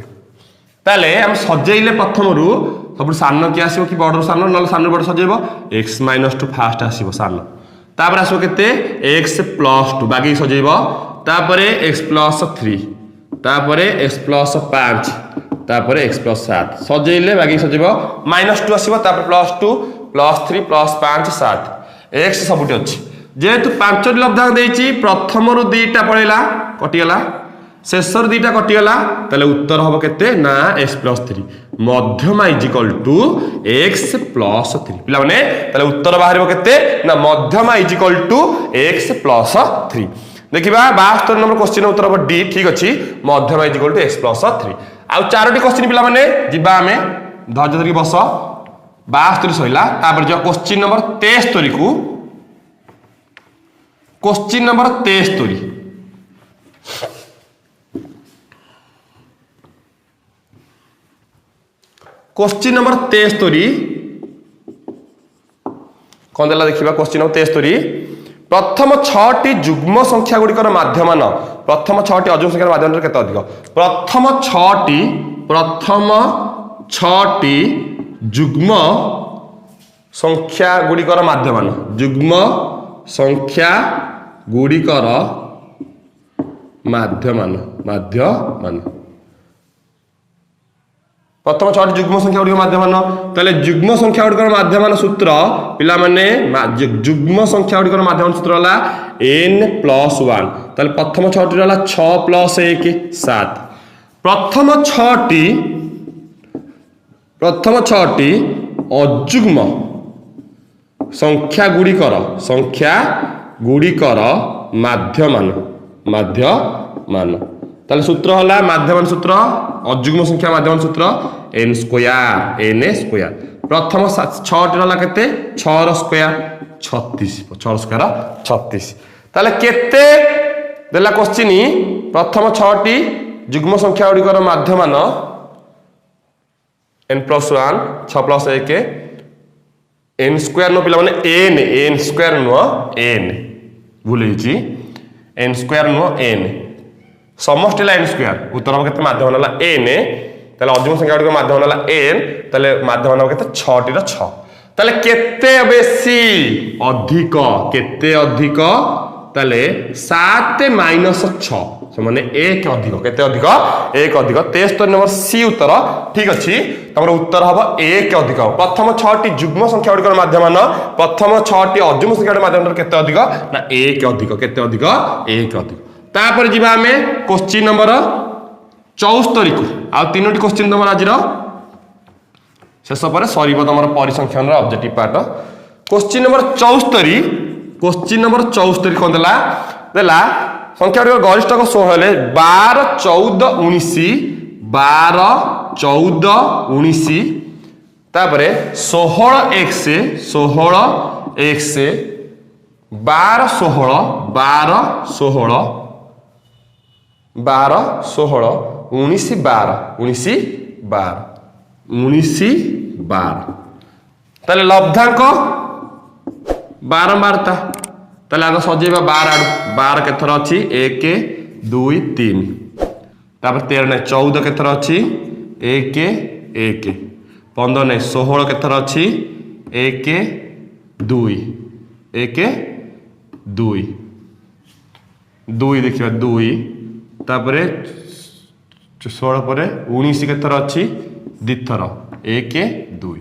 ताले हम सजेइले प्रथम रु सब सान कि आसीबो कि बड़ सान न सान बड़ सजेबो x - 2 फास्ट आसीबो सान तापर आसो केते x + 2 बागी सजेबो तापरे x + 3 तापरे x + 5 तापरे x + 7 सजेइले बागी सजेबो -2 आसीबो तापर +2 +3 +5 7 x सबुटी अछि जेतु 5 लब्धांक देछि प्रथम रु 2टा पळेला कटि गेला शेषर दुईटा कटिगला ताले उत्तर हम केते ना x प्लस 3 मध्यमा is equal to x plus 3 पिला माने ताले उत्तर बाहर केते ना मध्यमा is equal to x plus 3 देखिबा 72 नंबर क्वेश्चन उत्तर हम डी ठीक अछि मध्यमा is equal to x plus 3 आ चारोटी क्वेश्चन पिला माने जिबा हमें धैर्य धरि बस 72 सइला तापर जो क्वेश्चन नंबर 73 को क्वेश्चन नंबर 73 क्वेश्चन नंबर 73 कौन देला देखिबा क्वेश्चन नंबर 73 प्रथम 6टी जुग्म संख्या गुड़िकर माध्यमान प्रथम 6टी अजुग्म संख्या माध्यमान केते अधिक प्रथम 6टी जुग्म संख्या गुड़िकर माध्यमान जुग्म संख्या गुड़िकर माध्यमान प्रथम 6टी जुग्म संख्या गुड़िकर माध्यमान ताले जुग्म संख्या गुड़िकर माध्यमान सूत्र पिला माने जुग्म संख्या गुड़िकर माध्यमान सूत्र होला n + 1 ताले प्रथम 6टी होला 6 + 1 7 प्रथम 6टी अजुग्म संख्या गुड़िकर माध्यमान ताले सूत्र होला माध्यमान सूत्र अजुग्म संख्या माध्यमान सूत्र n स्क्वायर प्रथम 6टी होला केते 6 ର स्क्वायर 36 6 ର स्क्वायर 36 ताले केते देला क्वेश्चन प्रथम 6टी जुग्म संख्या गुड़िकर माध्यमान n + 1 6 + 1 n स्क्वायर नो पिला माने n स्क्वायर नो n भूल हिची n स्क्वायर नो n समष्टि लाइन स्क्वायर उत्तर केते माध्यम होला n ताले अजुग्म संख्या गुड़िकर माध्यम होला n ताले माध्यम केते 6 टी रो 6 ताले केते बेसी अधिक केते अधिक ताले 7 - 6 माने 1 अधिक केते अधिक 1 अधिक 73 नंबर सी उत्तर ठीक अछि तमरो उत्तर हबो 1 अधिक प्रथम 6टी जुग्म संख्या गुड़िकर माध्यमान प्रथम 6टी अजुग्म संख्या गुड़िकर माध्यमान केते अधिक ना 1 अधिक केते अधिक 1 अधिक तापर जिबा हमें क्वेश्चन नंबर 74 को आ तीनोटी क्वेश्चन तमर आज शेष पर सरीब तमर परिसंख्यान ऑब्जेक्टिव पार्ट क्वेश्चन नंबर 74 कोन देला संख्या गरिष्ठक 16 हेले 12 14 19 12 14 19 तापरे 16x 12 16 12 16 12 16 19 12 19 12 19 12 ताले लब्धांक बारंबारता ताले आग सजेबा 12 केथर अछि 1 2 3 तापर 13 ने 14 केथर अछि 1 1 15 ने 16 केथर अछि 1 2 1 2 2 देखिबा 2 तापर 16 पर 19 केथर अछि द्विथर 1 2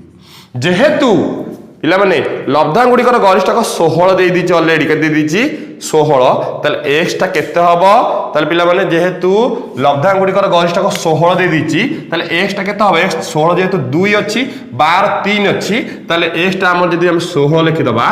जेहेतु पिला माने लब्धांक गुड़िकर गरिष्ठक 16 दे दीची ऑलरेडी के दे दीची 16 ताले x टा केते हबो ताले पिला माने जेहेतु लब्धांक गुड़िकर गरिष्ठक 16 दे दीची ताले x टा केते हबो x 16 जेहेतु 2 अछि 12 3 अछि ताले x टा हमर जदी हम 16 लिखि दबा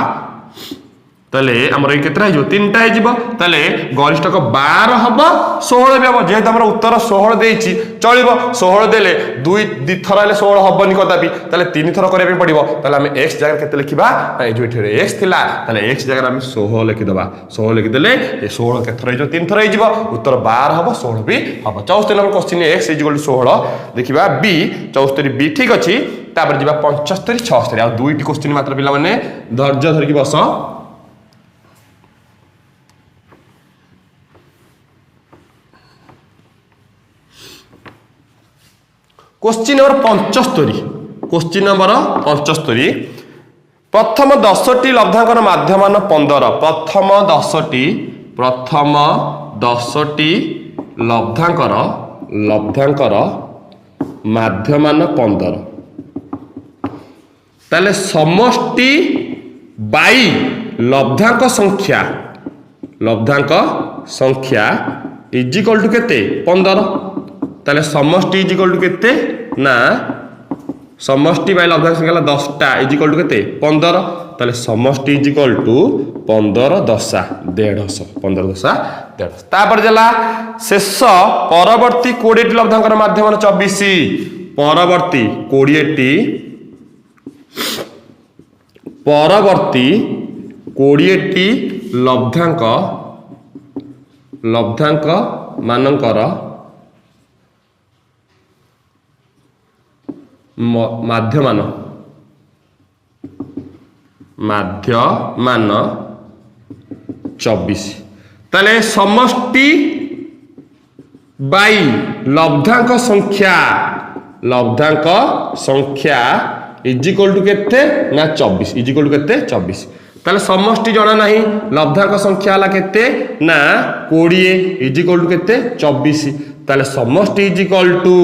ताले हमर ए केतरा हिजो तीनटा हिजो ताले गरिष्ठक 12 हबो 16 भी हबो जेहेतु हमर उत्तर 16 देइची चलिबो 16 देले दुई थर हेले 16 हबनी कदापि ताले तीन थर करे पे पड़िबो ताले हम x जगह केते लिखिबा ए जो एठरे x थिला ताले x जगह हम 16 लिखि दबा 16 लिखि देले ए 16 के थर हिजो तीन थर हिजो उत्तर 12 हबो 16 भी हबो 74 नंबर क्वेश्चन x 16 देखिबा b 74 b ठीक अछि तापर जिबा 75 76 आ दुईटी क्वेश्चन मात्र पिला माने धैर्य धरि बस क्वेश्चन नंबर 75 प्रथम 10टी लब्धांकर माध्यमान 15 प्रथम 10टी लब्धांकर माध्यमान 15 ताले समष्टि बाई लब्धांक संख्या इज इक्वल टू केते 15 ताले समष्टि इज इक्वल टू केते ना समष्टि बाय लब्धांश संख्या 10टा इज इक्वल टू केते 15 ताले समष्टि इज इक्वल टू 15 दशा 150 15 दशा 150 तापर जला शेष परवर्ती 20 टी लब्धांकर माध्यम 24 परवर्ती 20 टी परवर्ती 20 टी लब्धांक मानकर माध्यमान 24 ताले समष्टि बाई लब्धांक संख्या इज इक्वल टू केते ना 24 इज इक्वल टू केते 24 ताले समष्टि जणा नाही लब्धांक संख्या हला केते ना 20 इज इक्वल टू केते 24 ताले समष्टि इज इक्वल टू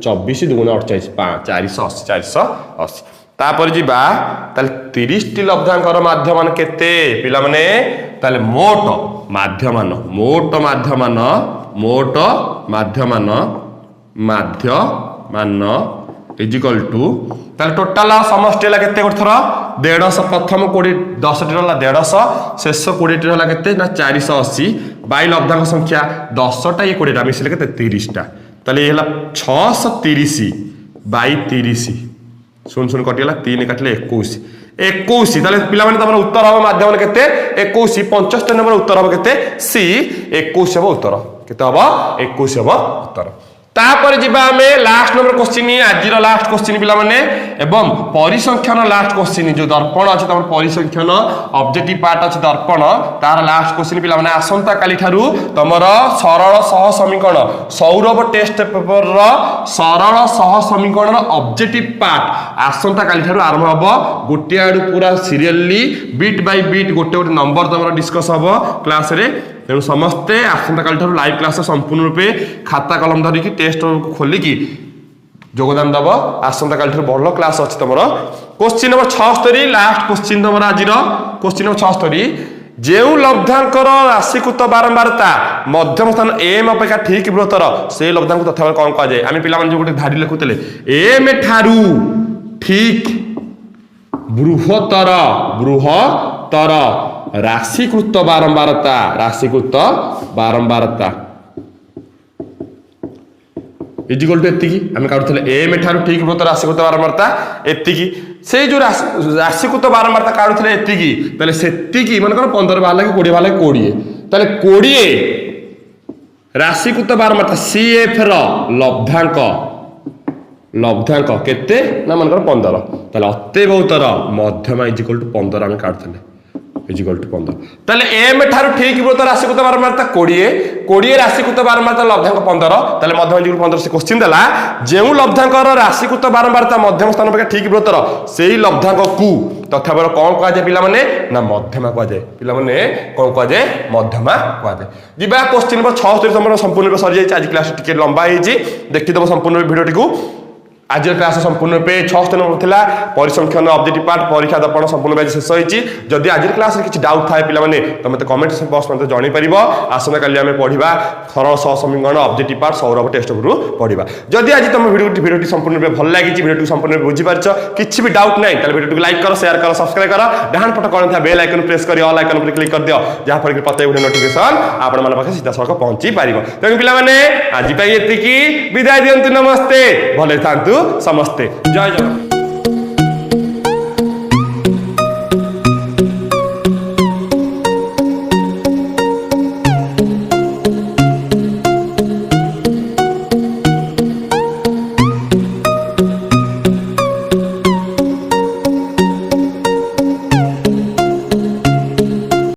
24 दुगुना 48 480 तापर जीवा ताले 30 टी लब्धांकर माध्यमान केते पिला माने ताले मोट माध्यमान इज इक्वल टू ताले टोटल समष्टि हला केते गोथरा 150 प्रथम 20 10 टी हला 150 शेष 20 टी हला केते ना 480 बाई लब्धांक संख्या 10 टा ये 20 टा मिसले केते 30 टा ताले हला 630 बाई 30 सुन कटिगला 3 काटले 21 ताले पिला माने तमरा उत्तर हम माध्यम केते 21 75 नंबर उत्तर हम केते सी 21 हम उत्तर केते हम 21 हम उत्तर तापर जिबा हमें लास्ट नंबर क्वेश्चन आज लास्ट क्वेश्चन पिला माने एवं परिसंख्यान लास्ट क्वेश्चन जो दर्पण अछि तमर परिसंख्यान ऑब्जेक्टिव पार्ट अछि दर्पण तार लास्ट क्वेश्चन पिला माने आसंता काली थारु तमर सरल सह समीकरण सौरभ टेस्ट पेपर रो सरल सह समीकरण ऑब्जेक्टिव पार्ट आसंता काली थारु आरंभ हबो गोटे आडू पूरा सीरियली बीट बाय बीट गोटे नंबर तमर डिस्कस हबो क्लास रे तेणु समस्ते आसंता काली ठारू लाइव क्लास संपूर्ण रूपे खाता कलम धरिकी टेस्ट खोलिकी योगदान दब आसंता काली ठारू भल क्लास अछि तमरो क्वेश्चन नंबर 76 लास्ट क्वेश्चन तमरो आजिरो क्वेश्चन नंबर 76 जेउ लब्धांकर राशिकृत बारंबारता मध्यम स्थान एम अपेक्षा ठीक बृहत्तर से लब्धांक तथा कोन कह जाय आमी पिला माने जो गोटे धाडी लिखुतले एम ठारू ठीक बृहत्तर राशिकृत बारंबारता इज इक्वल टू एतिकी आम काढुथले एम ठारू ठीक बृहत्तर राशिकृत बारंबारता एतिकी से जो राशिकृत बारंबारता काढुथले एतिकी तले सेतिकी मानकर 15 बाहला कि 20 बाहला 20 तले 20 राशिकृत बारंबारता सीएफ रो लब्धांक केते ना मानकर 15 तले अते बहुतर मध्यमा इज इक्वल टू 15 आम काढुथले इज इक्वल टू 15 ताले एम ठारू ठीक बृहत्तर राशिकृत बारंबारता 20 राशिकृत बारंबारता लब्धांक 15 ताले मध्यम इज इक्वल 15 से क्वेश्चन देला जेउ लब्धांकर राशिकृत बारंबारता मध्यम स्थान पर ठीक बृहत्तर सेही लब्धांक कु तथापर कोन कह जाय पिला माने ना मध्यमा कह जाय पिला माने कोन कह जाय मध्यमा कह जाय जिबा क्वेश्चन नंबर 76 हमर संपूर्ण रूप सर जाय आज क्लास टिके लंबा है जी देखि दबो संपूर्ण वीडियो टिकु आज क्लास संपूर्ण रूपे 76 नंबर थिला परिसंख्यान ऑब्जेक्टिव पार्ट परीक्षा दर्पण संपूर्ण बैच शेष होईची जदि आज क्लास रे किछि डाउट थाए पिला माने त मते कमेंट बॉक्स में जणी परिबो आसना काली हमें पढिबा सरल सह समीकरण ऑब्जेक्टिव पार्ट सौरभ टेस्ट गुरु पढिबा जदि आज तुम वीडियो संपूर्ण रूपे भल लागी वीडियो संपूर्ण रूपे बुझी पारछ किछि भी डाउट नै त वीडियो को लाइक करो शेयर करो सब्सक्राइब करो डहान पट कोन था बेल आइकन प्रेस करी ऑल आइकन पर क्लिक कर दियो जहा पर कि प्रत्येक वीडियो नोटिफिकेशन आपण मन पाखे सीधा सड़क पहुंची पारिबो त पिला माने आज पई एतिकी विदाय दियंतु नमस्ते भले थांतु समस्ते जय जगन्नाथ।